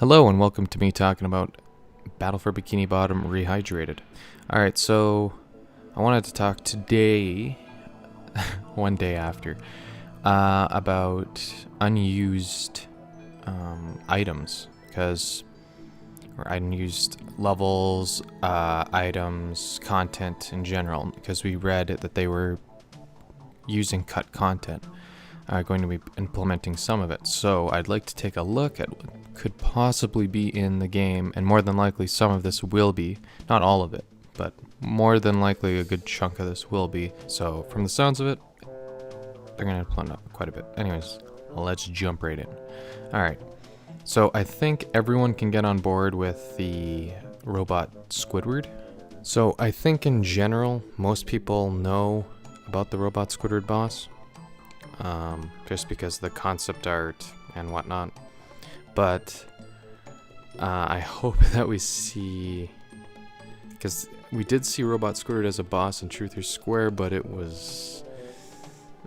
Hello and welcome to me talking about Battle for Bikini Bottom Rehydrated. Alright, so I wanted to talk today, one day after, about unused items, or unused levels, items, content in general, because we read that they were using cut content. Going to be implementing some of it. So I'd like to take a look at what could possibly be in the game, and more than likely some of this will be, not all of it, but more than likely a good chunk of this will be. So from the sounds of it, they're going to implement quite a bit. Anyways, let's jump right in. Alright, so I think everyone can get on board with the Robot Squidward. So I think in general, most people know about the Robot Squidward Boss. Just because of the concept art and whatnot. But I hope that we see, because we did see Robot Squidward as a boss in Truth or Square, but it was,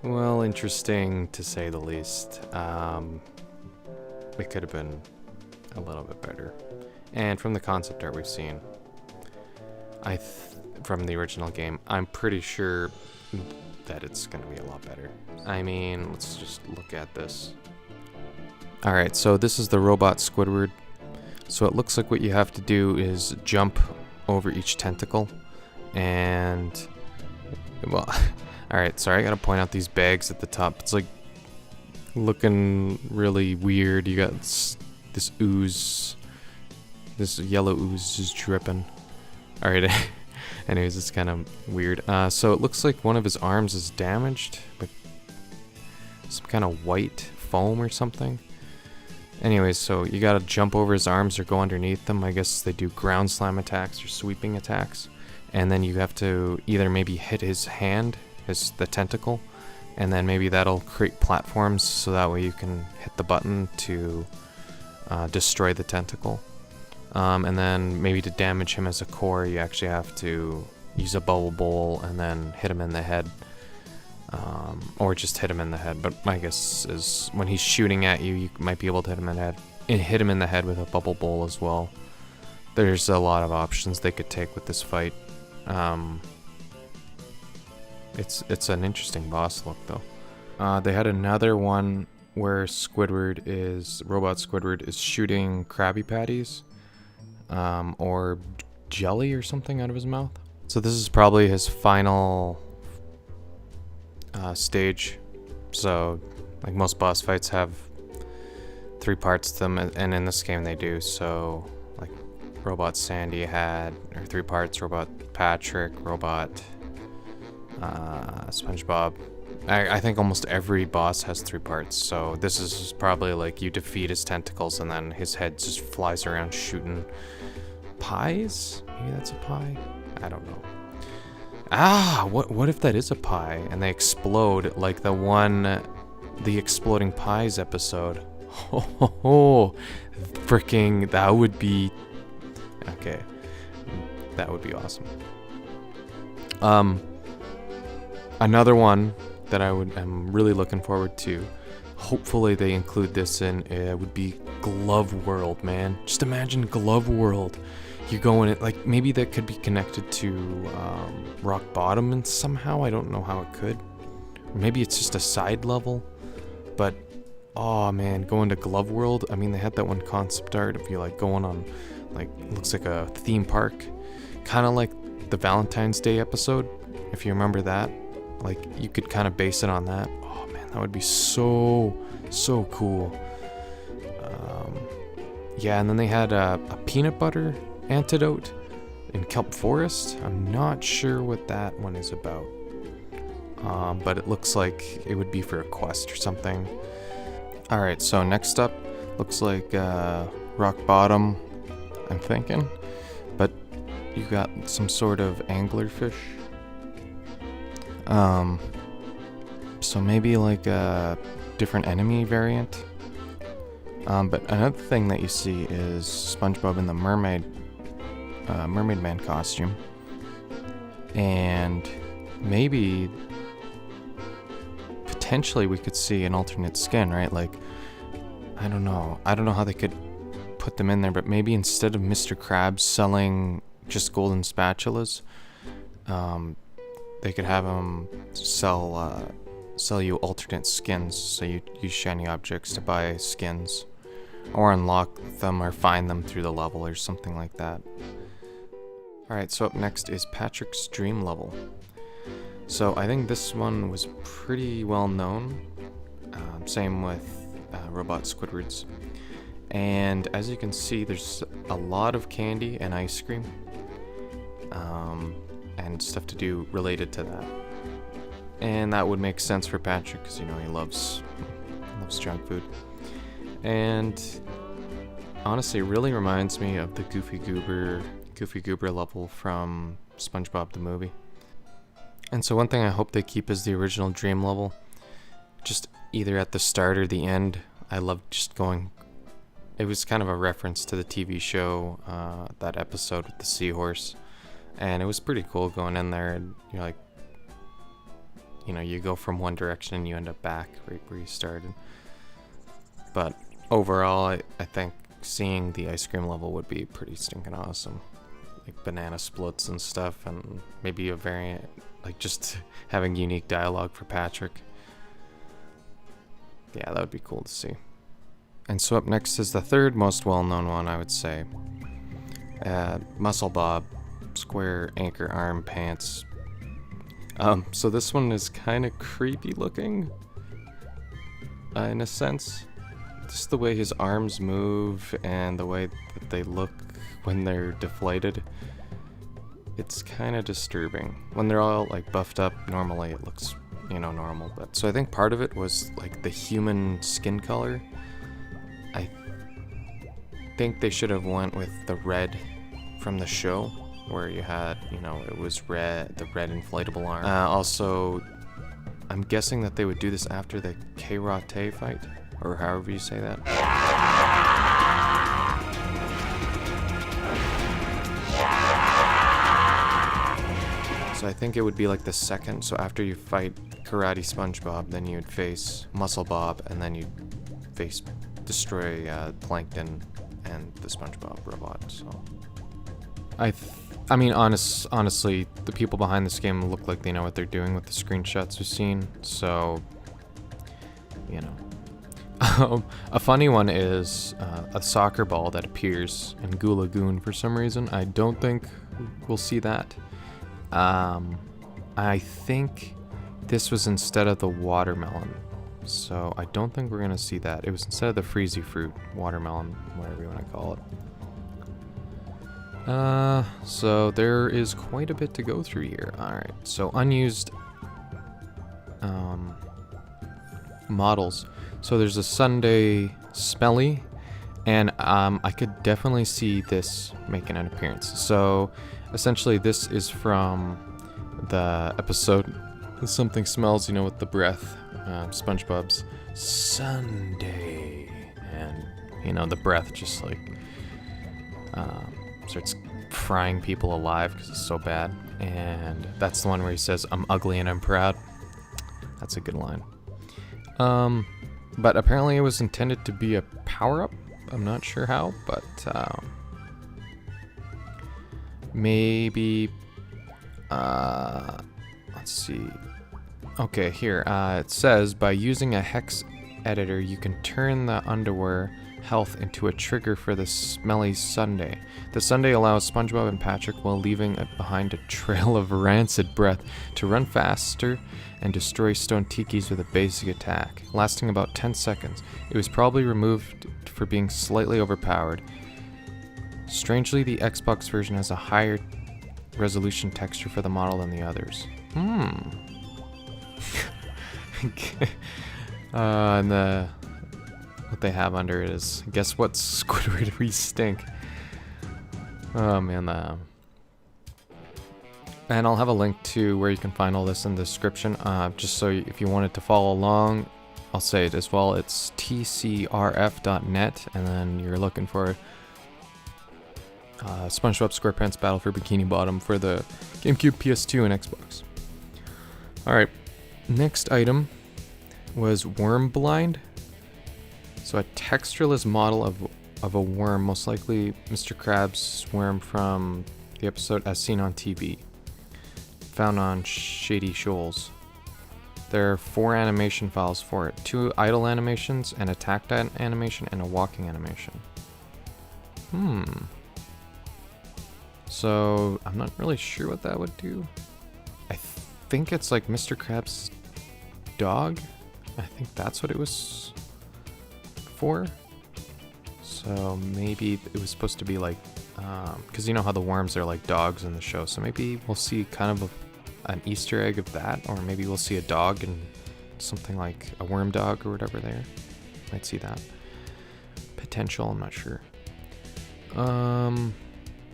well, interesting to say the least. It could have been a little bit better. And from the concept art we've seen, from the original game, I'm pretty sure that it's going to be a lot better. I mean, let's just look at this. Alright, so this is the Robot Squidward. So it looks like what you have to do is jump over each tentacle. And, well, alright, sorry, I gotta point out these bags at the top. It's like looking really weird. You got this ooze. This yellow ooze is dripping. Alright. Anyways, it's kind of weird. So it looks like one of his arms is damaged, but some kind of white foam or something. Anyways, so you gotta jump over his arms or go underneath them. I guess they do ground slam attacks or sweeping attacks. And then you have to either maybe hit his hand, the tentacle, and then maybe that'll create platforms so that way you can hit the button to destroy the tentacle. And then maybe to damage him as a core, you actually have to use a bubble bowl and then hit him in the head. Or just hit him in the head. But my guess is when he's shooting at you, you might be able to hit him in the head. And hit him in the head with a bubble bowl as well. There's a lot of options they could take with this fight. It's an interesting boss look though. They had another one where Robot Squidward is shooting Krabby Patties. Or jelly or something out of his mouth. So this is probably his final stage. So like most boss fights have 3 parts to them, and in this game they do. So like Robot Sandy had 3 parts, Robot Patrick, Robot SpongeBob. I think almost every boss has 3 parts. So this is probably like you defeat his tentacles and then his head just flies around shooting pies? Maybe that's a pie? I don't know. What if that is a pie and they explode like the Exploding Pies episode? Freaking, that would be... Okay. That would be awesome. Another one that I'm really looking forward to, hopefully they include this in, would be Glove World, man. Just imagine Glove World. You go in it, like, maybe that could be connected to Rock Bottom and somehow, I don't know how it could. Or maybe it's just a side level, but, oh man, going to Glove World, I mean, they had that one concept art of you, like, going on, like, looks like a theme park, kind of like the Valentine's Day episode, if you remember that. Like, you could kind of base it on that. Oh man, that would be so cool. Yeah, and then they had a peanut butter antidote in Kelp Forest. I'm not sure what that one is about. But it looks like it would be for a quest or something. Alright, so next up, looks like Rock Bottom, I'm thinking. But you got some sort of anglerfish. So maybe like a different enemy variant. But another thing that you see is SpongeBob in the Mermaid Man costume. And maybe potentially we could see an alternate skin, right? Like, I don't know how they could put them in there, but maybe instead of Mr. Krabs selling just golden spatulas, they could have them sell you alternate skins, so you use shiny objects to buy skins, or unlock them or find them through the level or something like that. Alright, so up next is Patrick's Dream Level. So I think this one was pretty well known, same with Robot Squidward's. And as you can see, there's a lot of candy and ice cream, and stuff to do related to that. And that would make sense for Patrick, because you know he loves junk food. And honestly, it really reminds me of the Goofy Goober level from SpongeBob the movie. And so one thing I hope they keep is the original dream level, just either at the start or the end. I loved just going. It was kind of a reference to the TV show, that episode with the seahorse, and it was pretty cool going in there, and you're like, you know, you go from one direction and you end up back right where you started. But overall, I think seeing the ice cream level would be pretty stinking awesome. Like banana splits and stuff, and maybe a variant, like just having unique dialogue for Patrick. Yeah, that would be cool to see. And so up next is the third most well-known one, I would say. Musclebob Square Anchor Arm Pants. So this one is kind of creepy looking, in a sense. Just the way his arms move and the way that they look when they're deflated. It's kind of disturbing. When they're all like buffed up, normally it looks, you know, normal. But so I think part of it was like the human skin color. I think they should have went with the red from the show, where you had, you know, it was red, the red inflatable arm. Also, I'm guessing that they would do this after the karate fight, or however you say that. So I think it would be like the second, so after you fight Karate SpongeBob, then you'd face Musclebob, and then you'd face destroy Plankton and the SpongeBob robot. So I mean, honestly, the people behind this game look like they know what they're doing with the screenshots we've seen. So, you know, a funny one is a soccer ball that appears in Goo Lagoon for some reason. I don't think we'll see that. I think this was instead of the watermelon. So I don't think we're gonna see that. It was instead of the freezy fruit, watermelon, whatever you want to call it. So there is quite a bit to go through here. Alright, so unused models. So there's a Sundae Smelly, and I could definitely see this making an appearance. So essentially this is from the episode Something Smells, you know, with the breath. SpongeBob's Sundae, and you know, the breath just like starts frying people alive because it's so bad. And that's the one where he says, "I'm ugly and I'm proud." That's a good line. But apparently it was intended to be a power-up. I'm not sure how, but maybe let's see. Okay, here, it says, by using a hex editor, you can turn the underwear health into a trigger for the Smelly Sunday. The Sunday allows SpongeBob and Patrick, while leaving behind a trail of rancid breath, to run faster and destroy stone tikis with a basic attack, lasting about 10 seconds. It was probably removed for being slightly overpowered. Strangely, the Xbox version has a higher resolution texture for the model than the others. And what they have under it is, guess what, Squidward, we stink. Oh man, and I'll have a link to where you can find all this in the description, just so if you wanted to follow along. I'll say it as well. It's tcrf.net, and then you're looking for SpongeBob SquarePants Battle for Bikini Bottom for the GameCube, PS2, and Xbox. Alright, next item was Worm Blind. So a textureless model of of a worm, most likely Mr. Krabs' worm from the episode As Seen on TV, found on Shady Shoals. There are 4 animation files for it, 2 idle animations, an attacked animation, and a walking animation. So I'm not really sure what that would do. I think it's like Mr. Krabs' dog. I think that's what it was for. So maybe it was supposed to be like, because you know how the worms are like dogs in the show. So maybe we'll see kind of an Easter egg of that, or maybe we'll see a dog and something like a worm dog or whatever there. Might see that. Potential, I'm not sure.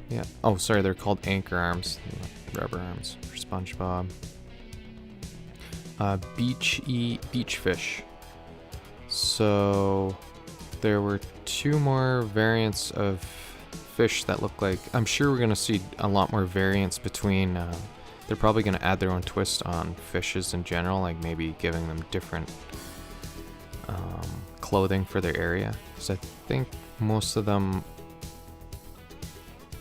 Yeah. Oh, sorry, they're called anchor arms, rubber arms for SpongeBob. Beach fish. So there were 2 more variants of fish that look like. I'm sure we're gonna see a lot more variants between. They're probably gonna add their own twist on fishes in general, like maybe giving them different clothing for their area. Because I think most of them.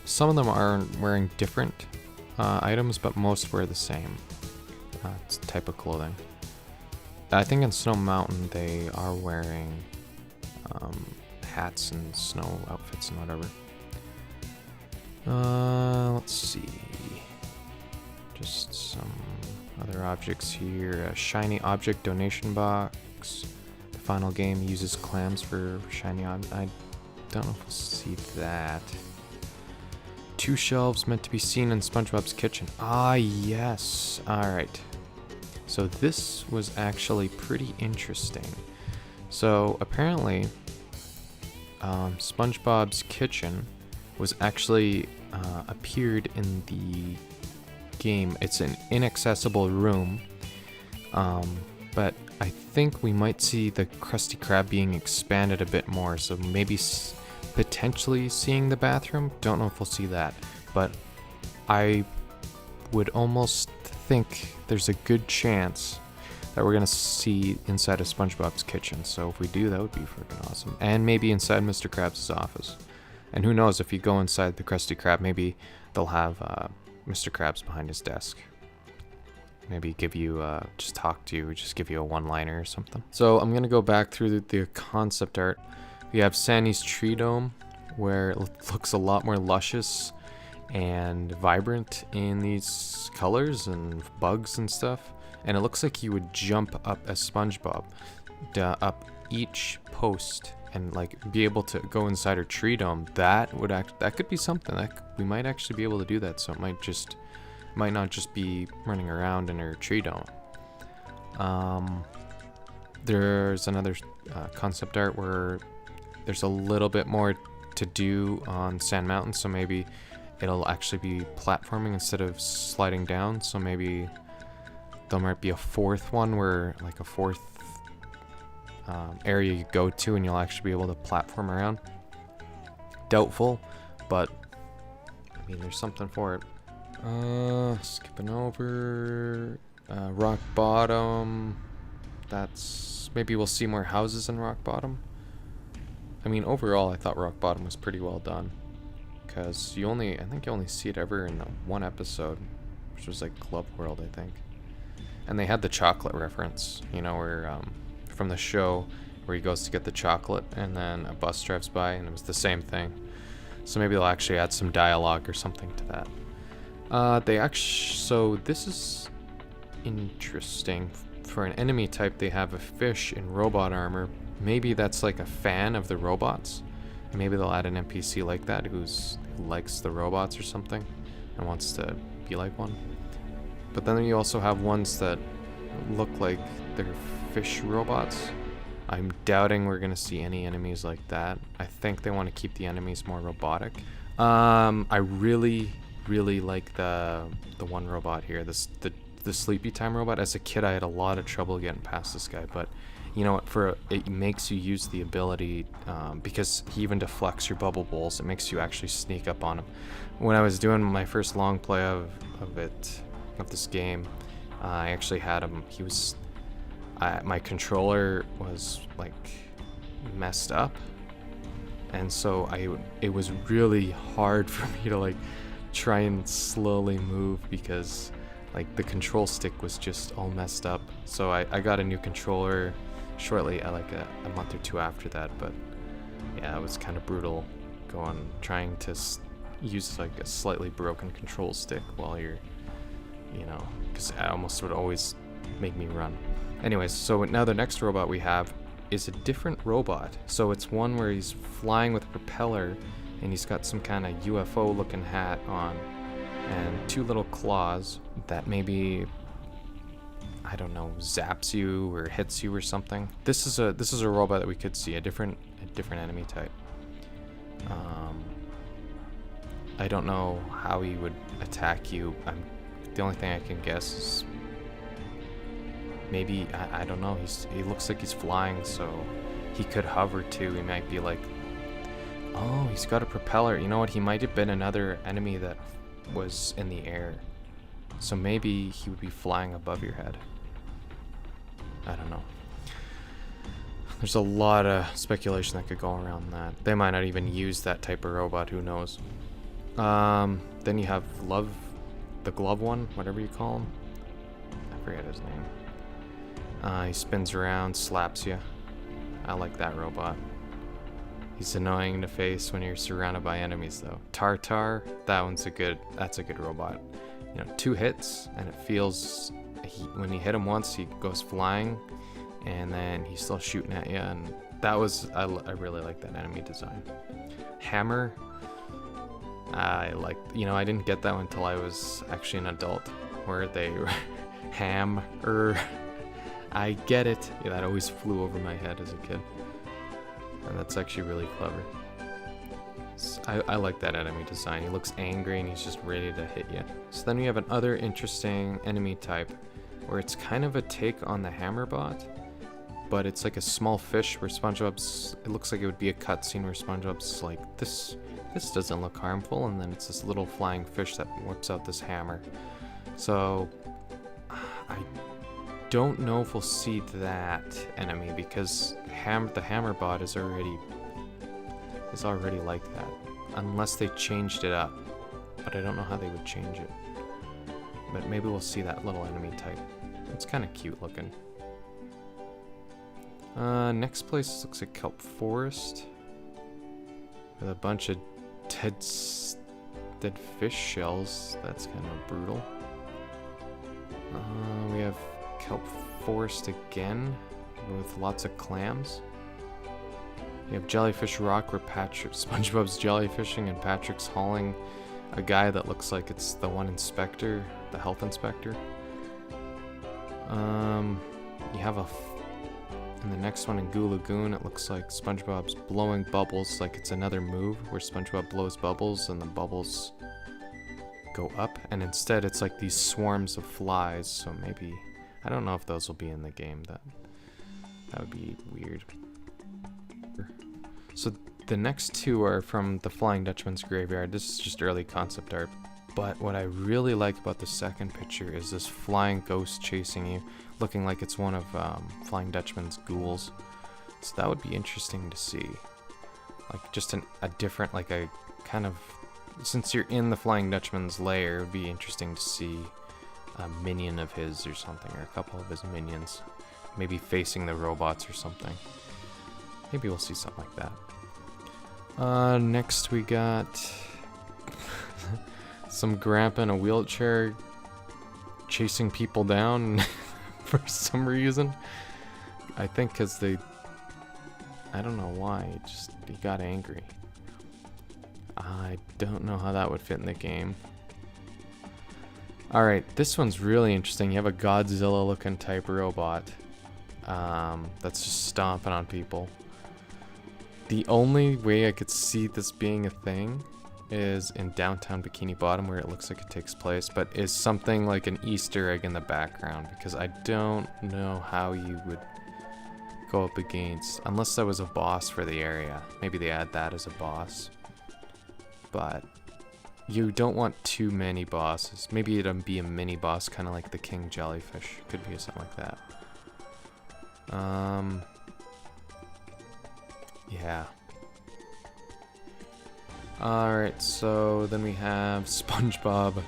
Some of them are wearing different items, but most wear the same type of clothing. I think in Snow Mountain they are wearing hats and snow outfits and whatever. Let's see. Just some other objects here. A shiny object donation box. The final game uses clams for shiny objects. I don't know if we'll see that. 2 shelves meant to be seen in SpongeBob's kitchen. Ah, yes. Alright. So this was actually pretty interesting. So apparently, SpongeBob's kitchen was actually appeared in the game. It's an inaccessible room, but I think we might see the Krusty Krab being expanded a bit more. So maybe potentially seeing the bathroom. Don't know if we'll see that, but I would almost think there's a good chance that we're gonna see inside of SpongeBob's kitchen. So if we do, that would be freaking awesome. And maybe inside Mr. Krabs' office. And who knows, if you go inside the Krusty Krab, maybe they'll have Mr. Krabs behind his desk. Maybe give you, just talk to you, just give you a one-liner or something. So I'm gonna go back through the concept art. We have Sandy's tree dome, where it looks a lot more luscious and vibrant in these colors and bugs and stuff. And it looks like you would jump up as SpongeBob, up each post, and like be able to go inside her tree dome. That could be something that we might actually be able to do that. So it might not just be running around in her tree dome. There's another concept art where there's a little bit more to do on Sand Mountain, so maybe it'll actually be platforming instead of sliding down. So maybe there might be a 4th one where like a 4th area you go to and you'll actually be able to platform around. Doubtful, but I mean there's something for it. Skipping over Rock Bottom. That's maybe we'll see more houses in Rock Bottom. I mean, overall, I thought Rock Bottom was pretty well done, because I think you only see it ever in 1 episode, which was like Club World, I think. And they had the chocolate reference, you know, where from the show where he goes to get the chocolate, and then a bus drives by, and it was the same thing. So maybe they'll actually add some dialogue or something to that. So this is interesting. For an enemy type, they have a fish in robot armor. Maybe that's like a fan of the robots. Maybe they'll add an NPC like that who likes the robots or something and wants to be like one. But then you also have ones that look like they're fish robots. I'm doubting we're gonna see any enemies like that. I think they want to keep the enemies more robotic. I really like the one robot here, the Sleepytime Robot. As a kid, I had a lot of trouble getting past this guy, but you know what? It makes you use the ability because he even deflects your bubble bowls. It makes you actually sneak up on him. When I was doing my first long play of this game, I actually had him. My controller was like messed up, and so it was really hard for me to like try and slowly move because like the control stick was just all messed up. So I got a new controller shortly, like a month or two after that, but yeah, it was kind of brutal trying to use like a slightly broken control stick while you're, you know, because I almost would always make me run. Anyways, so now the next robot we have is a different robot. So it's one where he's flying with a propeller and he's got some kind of UFO looking hat on and two little claws that maybe, I don't know, zaps you or hits you or something. This is a robot that we could see, a different enemy type. I don't know how he would attack you. The only thing I can guess is maybe, I don't know, he looks like he's flying, so he could hover too. He might be like, oh, he's got a propeller. You know what, he might have been another enemy that was in the air. So maybe he would be flying above your head. I don't know. There's a lot of speculation that could go around that. They might not even use that type of robot, who knows. Then you have the glove one, whatever you call him. I forget his name. He spins around, slaps you. I like that robot. He's annoying to face when you're surrounded by enemies though. Tartar, that's a good robot. You know, 2 hits and it feels, when you hit him once he goes flying and then he's still shooting at you, and that was, I really like that enemy design. Hammer, I didn't get that one until I was actually an adult, where they hammer. I get it. Yeah, that always flew over my head as a kid. And that's actually really clever. I like that enemy design. He looks angry and he's just ready to hit you. So then we have another interesting enemy type where it's kind of a take on the hammer bot, but it's like a small fish where it looks like it would be a cutscene where SpongeBob's like, this doesn't look harmful, and then it's this little flying fish that whips out this hammer. So I don't know if we'll see that enemy because the hammer bot is already like that, unless they changed it up, but I don't know how they would change it. But maybe we'll see that little enemy type. It's kind of cute looking. Next place looks like Kelp Forest with a bunch of dead fish shells. That's kind of brutal. We have Kelp Forest again with lots of clams. You have Jellyfish Rock where SpongeBob's jellyfishing and Patrick's hauling a guy that looks like it's the one inspector, the health inspector. You have in the next one in Goo Lagoon, it looks like SpongeBob's blowing bubbles, like it's another move where SpongeBob blows bubbles and the bubbles go up, and instead it's like these swarms of flies, so maybe, I don't know if those will be in the game. That would be weird. So the next two are from the Flying Dutchman's Graveyard. This is just early concept art, but what I really like about the second picture is this flying ghost chasing you, looking like it's one of Flying Dutchman's ghouls. So that would be interesting to see, like just a different, like a kind of, since you're in the Flying Dutchman's lair, it would be interesting to see a minion of his or something, or a couple of his minions, maybe facing the robots or something. Maybe we'll see something like that. Next we got some grandpa in a wheelchair chasing people down for some reason. I think because I don't know why, he got angry. I don't know how that would fit in the game. Alright, this one's really interesting. You have a Godzilla looking type robot that's just stomping on people. The only way I could see this being a thing is in downtown Bikini Bottom, where it looks like it takes place, but is something like an Easter egg in the background, because I don't know how you would go up against, unless there was a boss for the area. Maybe they add that as a boss, but you don't want too many bosses. Maybe it'd be a mini boss, kind of like the King Jellyfish. Could be something like that. Yeah. Alright, so then we have SpongeBob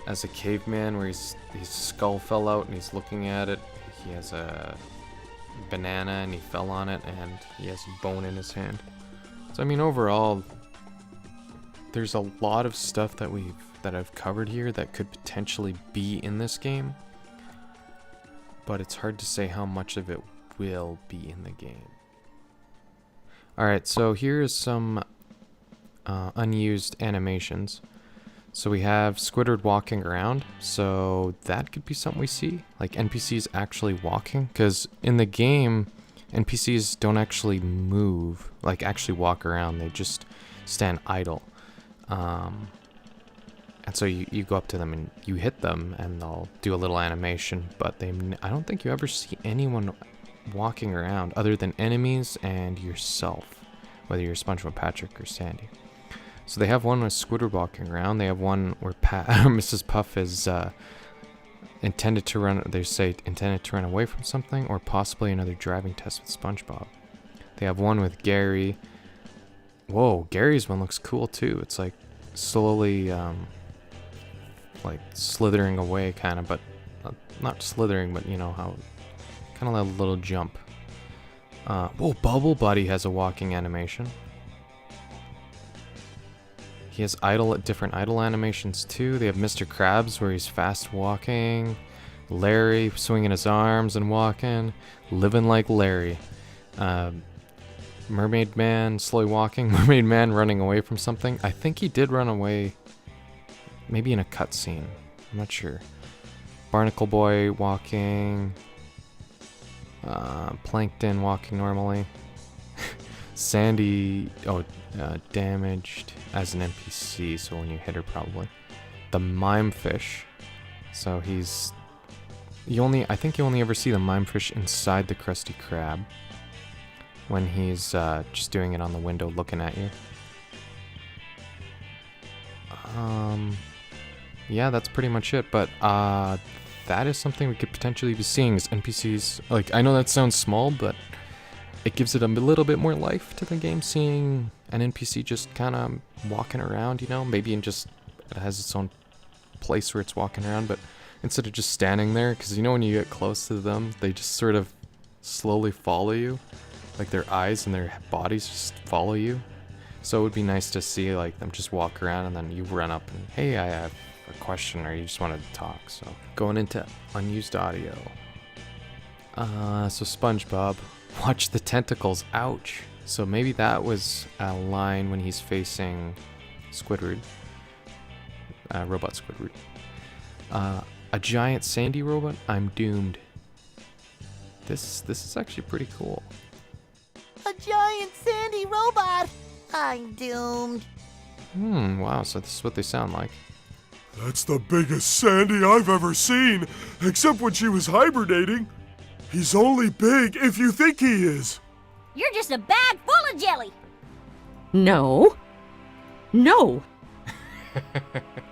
as a caveman where his skull fell out and he's looking at it. He has a banana and he fell on it and he has a bone in his hand. So I mean overall there's a lot of stuff that I've covered here that could potentially be in this game, but it's hard to say how much of it will be in the game. Alright, so here's some unused animations. So we have Squidward walking around, so that could be something we see, like NPCs actually walking, because in the game, NPCs don't actually move, like actually walk around, they just stand idle. And so you go up to them and you hit them and they'll do a little animation, but I don't think you ever see anyone walking around other than enemies and yourself, whether you're SpongeBob, Patrick, or Sandy. So they have one with Squidward walking around. They have one where Mrs. Puff is intended to run away from something, or possibly another driving test with SpongeBob. They have one with Gary. Whoa, Gary's one looks cool too. It's like slowly like slithering away kind of, but not slithering, but you know how, kind of like a little jump. Whoa, Bubble Buddy has a walking animation. He has different idle animations too. They have Mr. Krabs where he's fast walking. Larry swinging his arms and walking. Living like Larry. Mermaid Man slowly walking. Mermaid Man running away from something. I think he did run away. Maybe in a cutscene. I'm not sure. Barnacle Boy walking. Plankton walking normally. Sandy, damaged as an NPC, so when you hit her probably. The Mime Fish, so I think you only ever see the Mime Fish inside the Krusty Krab when he's just doing it on the window looking at you. Yeah, that's pretty much it, but that is something we could potentially be seeing as NPCs. Like, I know that sounds small, but it gives it a little bit more life to the game, seeing an NPC just kind of walking around, you know? Maybe it has its own place where it's walking around, but instead of just standing there, because you know when you get close to them, they just sort of slowly follow you. Like their eyes and their bodies just follow you. So it would be nice to see like them just walk around and then you run up and, hey, I have a question, or you just wanted to talk. So going into unused audio. So SpongeBob. Watch the tentacles, ouch. So maybe that was a line when he's facing Squidward. Robot Squidward. A giant Sandy robot, I'm doomed. This is actually pretty cool. A giant Sandy robot, I'm doomed. Wow, so this is what they sound like. That's the biggest Sandy I've ever seen, except when she was hibernating. He's only big if you think he is. You're just a bag full of jelly. No. No.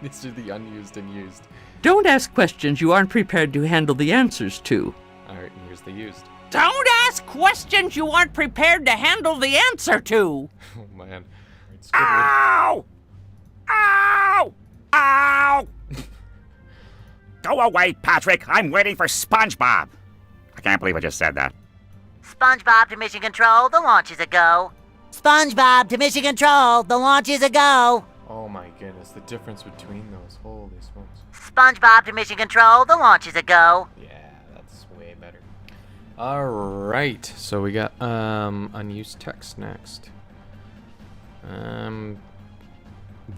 These are the unused and used. Don't ask questions you aren't prepared to handle the answers to. Alright, and here's the used. Don't ask questions you aren't prepared to handle the answer to. Oh man. Ow! Ow! Ow! Go away, Patrick. I'm waiting for SpongeBob. I can't believe I just said that. SpongeBob to mission control, the launch is a go. SpongeBob to mission control, the launch is a go. Oh my goodness, the difference between those. Holy smokes. SpongeBob to mission control, the launch is a go. Yeah, that's way better. Alright, so we got unused text next.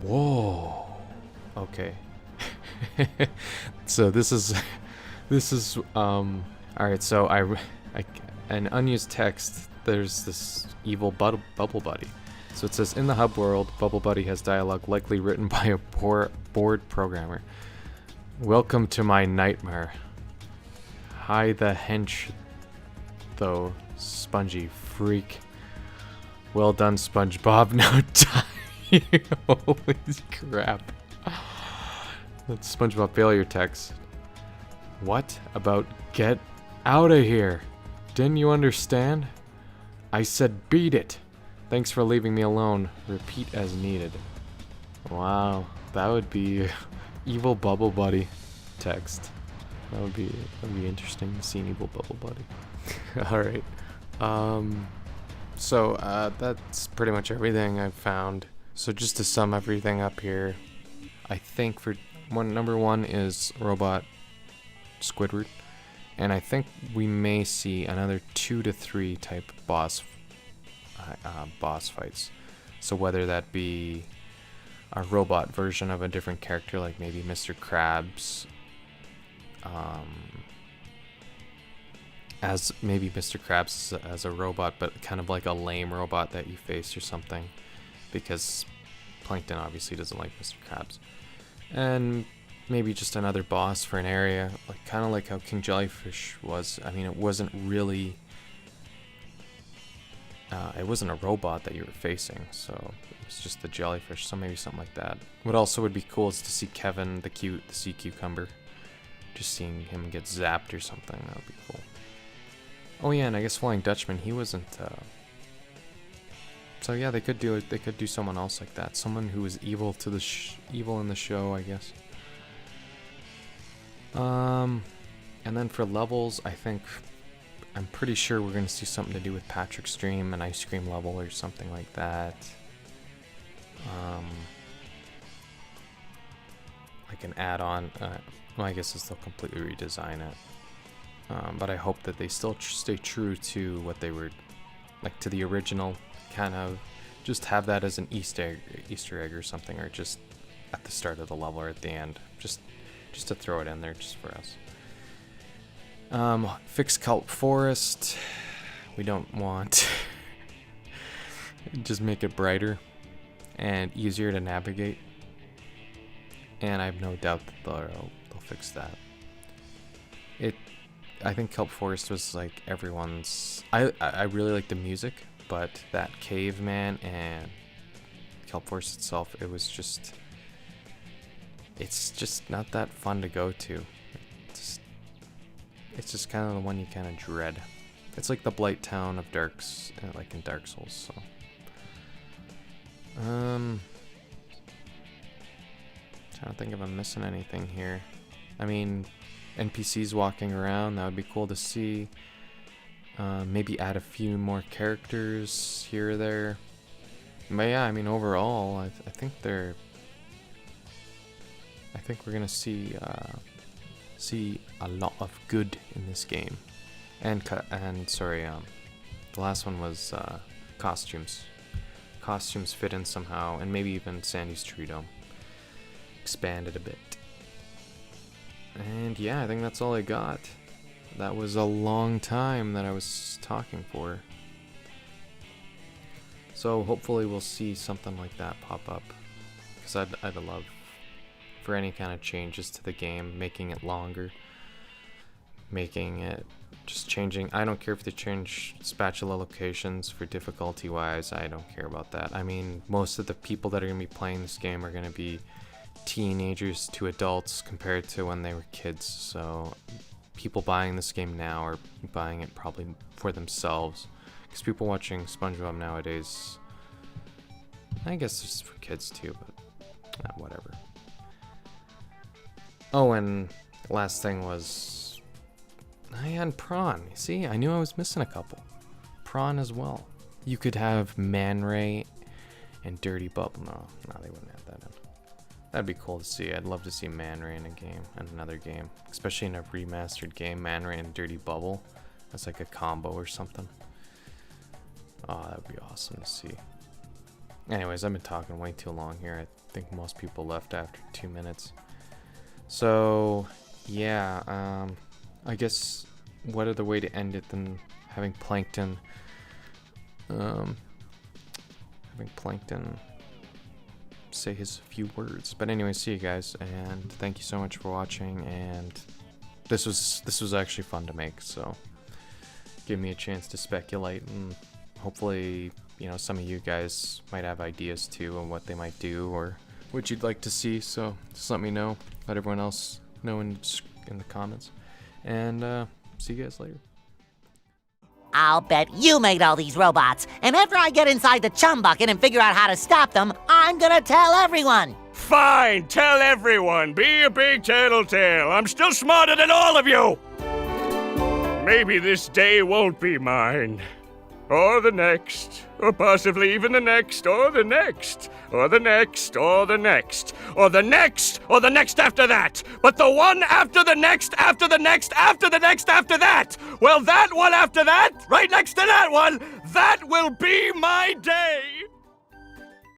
Whoa. Okay. So this is alright, so an unused text, there's this evil Bubble Buddy. So it says, in the hub world, Bubble Buddy has dialogue likely written by a bored programmer. Welcome to my nightmare. Hi the hench, though, spongy freak. Well done, SpongeBob, now die. Holy crap. That's SpongeBob failure text. What about get out of here? Didn't you understand? I said beat it. Thanks for leaving me alone. Repeat as needed. Wow, that would be evil bubble buddy text. That'd be interesting to see an evil bubble buddy. All right. So that's pretty much everything I've found. So just to sum everything up here, I think for number one is Robot Squidward, and I think we may see another 2 to 3 type boss fights. So whether that be a robot version of a different character, like maybe Mr. Krabs, as maybe Mr. Krabs as a robot, but kind of like a lame robot that you face or something, because Plankton obviously doesn't like Mr. Krabs. And maybe just another boss for an area, like kind of like how King Jellyfish was. I mean, it wasn't really it wasn't a robot that you were facing, so it was just the jellyfish, so maybe something like that. What also would be cool is to see Kevin the sea cucumber. Just seeing him get zapped or something, that would be cool. Oh yeah, and I guess Flying Dutchman, he wasn't so yeah, they could do someone else like that, someone who was evil to the evil in the show, I guess. And then for levels, I'm pretty sure we're gonna see something to do with Patrick's stream, an ice cream level or something like that. Like an add-on. Well, I guess they'll completely redesign it. But I hope that they still stay true to what they were, like to the original, kind of just have that as an Easter egg or something, or just at the start of the level or at the end, just to throw it in there just for us. Fix Kelp Forest. We don't want. Just make it brighter and easier to navigate. And I have no doubt that they'll fix that. I think Kelp Forest was like everyone's. I really like the music, but that caveman and Kelp Forest itself, it's just not that fun to go to. It's just kind of the one you kind of dread. It's like the Blight Town of like in Dark Souls. So, trying to think if I'm missing anything here. I mean, NPCs walking around, that would be cool to see. Maybe add a few more characters here or there. But yeah, I mean, overall, I think we're gonna see a lot of good in this game. And sorry, the last one was costumes. Costumes fit in somehow, and maybe even Sandy's Tree Dome expanded a bit. And yeah, I think that's all I got. That was a long time that I was talking for. So hopefully we'll see something like that pop up, because I'd love for any kind of changes to the game, making it longer, making it just changing. I don't care if they change spatula locations for difficulty wise. I don't care about that. I mean, most of the people that are going to be playing this game are going to be teenagers to adults compared to when they were kids, so people buying this game now are buying it probably for themselves, because people watching SpongeBob nowadays, I guess it's for kids too, but whatever. Oh, and last thing was and Prawn. See, I knew I was missing a couple. Prawn as well. You could have Man Ray and Dirty Bubble. No, they wouldn't have that in. That'd be cool to see. I'd love to see Man Ray in a game, and another game, especially in a remastered game. Man Ray and Dirty Bubble, that's like a combo or something. Oh, that'd be awesome to see. Anyways, I've been talking way too long here. I think most people left after 2 minutes. So yeah, I guess what other way to end it than having Plankton say his few words. But anyway, see you guys, and thank you so much for watching. And this was actually fun to make, so give me a chance to speculate, and hopefully, you know, some of you guys might have ideas too on what they might do or what you'd like to see. So just let me know. Let everyone else know in the comments. And see you guys later. I'll bet you made all these robots. And after I get inside the chum bucket and figure out how to stop them, I'm gonna tell everyone. Fine, tell everyone. Be a big tattletale. I'm still smarter than all of you. Maybe this day won't be mine. Or the next. Or possibly even the next. Or the next. Or the next. Or the next. Or the next. Or the next after that. But the one after the next. After the next. After the next. After that. Well, that one after that. Right next to that one. That will be my day.